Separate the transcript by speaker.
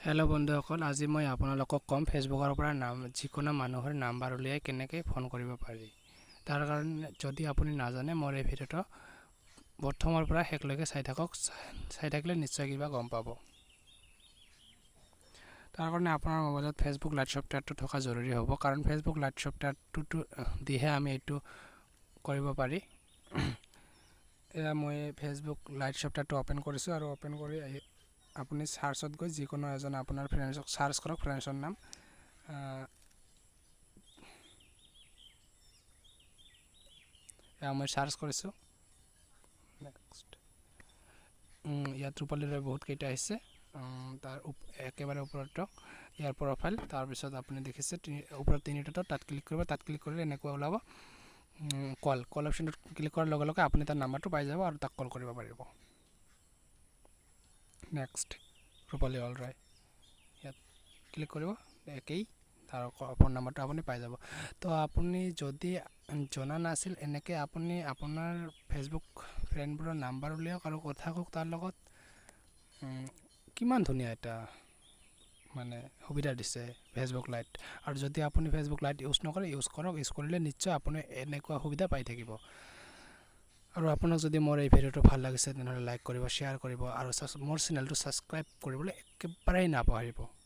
Speaker 1: Hello' বন্ধুসকল, আজি মই আপোনালোকক কম ফেচবুকৰ পৰা যিকোনো মানুহৰ নাম্বাৰ উলিয়াই কেনেকৈ ফোন কৰিব পাৰি। তাৰ কাৰণে যদি আপুনি নাজানে মোৰ এই ভিডিঅ'টো প্ৰথমৰ পৰা শেষলৈকে চাই থাকক। চাই থাকিলে নিশ্চয় কিবা গম পাব। তাৰ কাৰণে আপোনাৰ মোবাইলত ফেচবুক লাইট ছফ্টৱেৰটো থকা জৰুৰী হ'ব, কাৰণ ফেচবুক লাইট ছফ্টৱেৰটো দিহে আমি এইটো কৰিব পাৰি। এয়া মই ফেচবুক লাইট ছফ্টৱেৰটো অ'পেন কৰিছোঁ আৰু অ'পেন কৰি আপুনি চাৰ্চত গৈ যিকোনো এজন আপোনাৰ ফ্ৰেণ্ডছক চাৰ্চ কৰক। ফ্ৰেণ্ডছৰ নাম মই চাৰ্চ কৰিছোঁ। নেক্সট ইয়াত ৰূপালীৰ বহুত কেইটা আহিছে। তাৰ একেবাৰে ওপৰত ইয়াৰ প্ৰফাইল, তাৰপিছত আপুনি দেখিছে ওপৰত তিনিটা, তাত ক্লিক কৰিব। তাত ক্লিক কৰিলে এনেকুৱা ওলাব কল অপশ্যনটোত ক্লিক কৰাৰ লগে লগে আপুনি তাৰ নাম্বাৰটো পাই যাব আৰু তাক কল কৰিব পাৰিব। নেক্সট ৰূপালী অলৰাই ইয়াত ক্লিক কৰিব, একেই তাৰ ফোন নাম্বাৰটো আপুনি পাই যাব। তো আপুনি যদি জনা নাছিল এনেকৈ আপুনি আপোনাৰ ফেচবুক ফ্ৰেণ্ডবোৰৰ নাম্বাৰ উলিয়াওক আৰু কথা কওক তাৰ লগত। কিমান ধুনীয়া এটা সুবিধা দিছে ফেচবুক লাইট। আৰু যদি আপুনি ফেচবুক লাইট ইউজ নকৰে, ইউজ কৰক। ইউজ কৰিলে নিশ্চয় আপুনি এনেকুৱা সুবিধা পাই থাকিব। আৰু আপোনাক যদি মোৰ এই ভিডিঅ'টো ভাল লাগিছে তেনেহ'লে লাইক কৰিব, শ্বেয়াৰ কৰিব আৰু মোৰ চেনেলটো ছাবস্ক্ৰাইব কৰিবলৈ একেবাৰেই নাপাহৰিব।